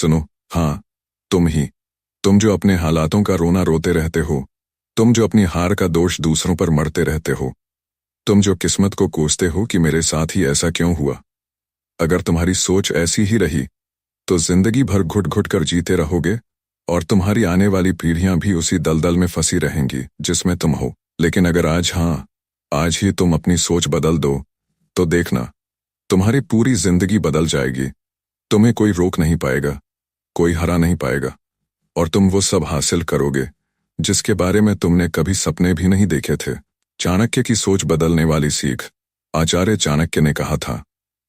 सुनो, हाँ, तुम ही, तुम जो अपने हालातों का रोना रोते रहते हो, तुम जो अपनी हार का दोष दूसरों पर मढ़ते रहते हो, तुम जो किस्मत को कोसते हो कि मेरे साथ ही ऐसा क्यों हुआ। अगर तुम्हारी सोच ऐसी ही रही तो जिंदगी भर घुट घुट कर जीते रहोगे और तुम्हारी आने वाली पीढ़ियां भी उसी दलदल में फंसी रहेंगी जिसमें तुम हो। लेकिन अगर आज ही तुम अपनी सोच बदल दो तो देखना, तुम्हारी पूरी जिंदगी बदल जाएगी। तुम्हें कोई रोक नहीं पाएगा, कोई हरा नहीं पाएगा और तुम वो सब हासिल करोगे जिसके बारे में तुमने कभी सपने भी नहीं देखे थे। चाणक्य की सोच बदलने वाली सीख। आचार्य चाणक्य ने कहा था,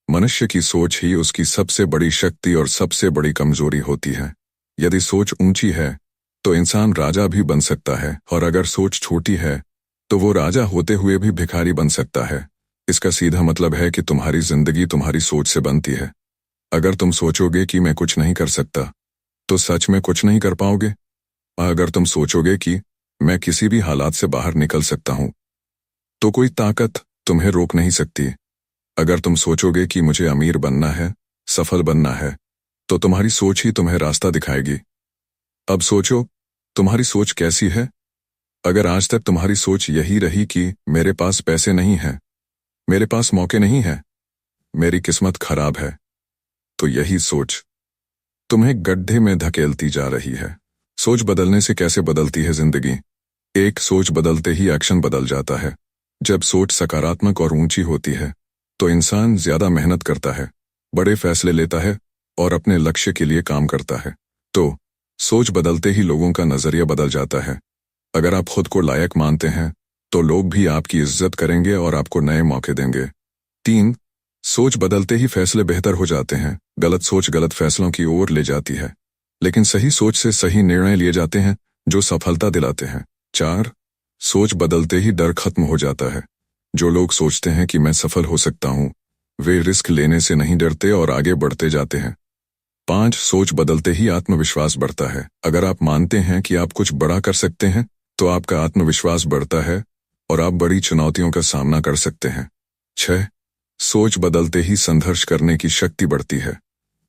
मनुष्य की सोच ही उसकी सबसे बड़ी शक्ति और सबसे बड़ी कमजोरी होती है। यदि सोच ऊंची है तो इंसान राजा भी बन सकता है और अगर सोच छोटी है तो वो राजा होते हुए भी भिखारी बन सकता है। इसका सीधा मतलब है कि तुम्हारी जिंदगी तुम्हारी सोच से बनती है। अगर तुम सोचोगे कि मैं कुछ नहीं कर सकता तो सच में कुछ नहीं कर पाओगे। अगर तुम सोचोगे कि मैं किसी भी हालात से बाहर निकल सकता हूं तो कोई ताकत तुम्हें रोक नहीं सकती। अगर तुम सोचोगे कि मुझे अमीर बनना है, सफल बनना है, तो तुम्हारी सोच ही तुम्हें रास्ता दिखाएगी। अब सोचो, तुम्हारी सोच कैसी है। अगर आज तक तुम्हारी सोच यही रही कि मेरे पास पैसे नहीं हैं, मेरे पास मौके नहीं हैं, मेरी किस्मत खराब है, तो यही सोच तुम्हें गड्ढे में धकेलती जा रही है। सोच बदलने से कैसे बदलती है जिंदगी। एक सोच बदलते ही एक्शन बदल जाता है। जब सोच सकारात्मक और ऊंची होती है तो इंसान ज्यादा मेहनत करता है, बड़े फैसले लेता है और अपने लक्ष्य के लिए काम करता है। तो सोच बदलते ही लोगों का नजरिया बदल जाता है। अगर आप खुद को लायक मानते हैं तो लोग भी आपकी इज्जत करेंगे और आपको नए मौके देंगे। 3. सोच बदलते ही फैसले बेहतर हो जाते हैं। गलत सोच गलत फैसलों की ओर ले जाती है, लेकिन सही सोच से सही निर्णय लिए जाते हैं जो सफलता दिलाते हैं। 4. सोच बदलते ही डर खत्म हो जाता है। जो लोग सोचते हैं कि मैं सफल हो सकता हूं, वे रिस्क लेने से नहीं डरते और आगे बढ़ते जाते हैं। 5. सोच बदलते ही आत्मविश्वास बढ़ता है। अगर आप मानते हैं कि आप कुछ बड़ा कर सकते हैं तो आपका आत्मविश्वास बढ़ता है और आप बड़ी चुनौतियों का सामना कर सकते हैं। 6. सोच बदलते ही संघर्ष करने की शक्ति बढ़ती है।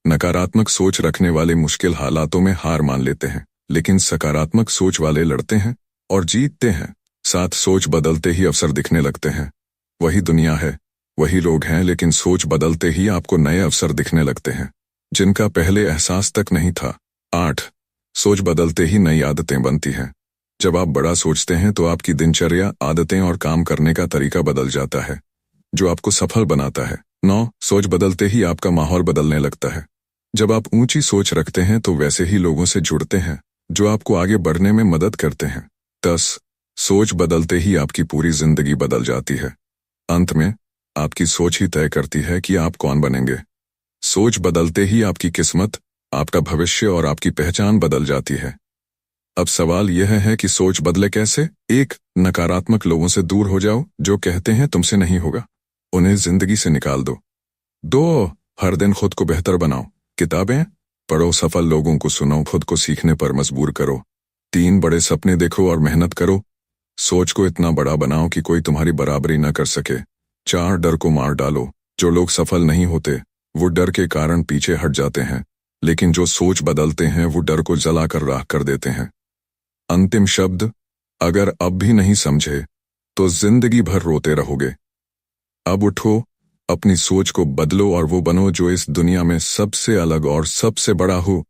नकारात्मक सोच रखने वाले मुश्किल हालातों में हार मान लेते हैं, लेकिन सकारात्मक सोच वाले लड़ते हैं और जीतते हैं। 7. सोच बदलते ही अवसर दिखने लगते हैं। वही दुनिया है, वही लोग हैं, लेकिन सोच बदलते ही आपको नए अवसर दिखने लगते हैं जिनका पहले एहसास तक नहीं था। 8. सोच बदलते ही नई आदतें बनती हैं। जब आप बड़ा सोचते हैं तो आपकी दिनचर्या, आदतें और काम करने का तरीका बदल जाता है जो आपको सफल बनाता है। 9. सोच बदलते ही आपका माहौल बदलने लगता है। जब आप ऊंची सोच रखते हैं तो वैसे ही लोगों से जुड़ते हैं जो आपको आगे बढ़ने में मदद करते हैं। 10. सोच बदलते ही आपकी पूरी जिंदगी बदल जाती है। अंत में आपकी सोच ही तय करती है कि आप कौन बनेंगे। सोच बदलते ही आपकी किस्मत, आपका भविष्य और आपकी पहचान बदल जाती है। अब सवाल यह है कि सोच बदले कैसे। 1. नकारात्मक लोगों से दूर हो जाओ जो कहते हैं तुमसे नहीं होगा, उन्हें जिंदगी से निकाल दो। 2. हर दिन खुद को बेहतर बनाओ। किताबें पढ़ो, सफल लोगों को सुनो, खुद को सीखने पर मजबूर करो। 3. बड़े सपने देखो और मेहनत करो। सोच को इतना बड़ा बनाओ कि कोई तुम्हारी बराबरी न कर सके। 4. डर को मार डालो। जो लोग सफल नहीं होते वो डर के कारण पीछे हट जाते हैं, लेकिन जो सोच बदलते हैं वो डर को जलाकर राख कर देते हैं। अंतिम शब्द, अगर अब भी नहीं समझे तो जिंदगी भर रोते रहोगे। अब उठो, अपनी सोच को बदलो और वो बनो जो इस दुनिया में सबसे अलग और सबसे बड़ा हो।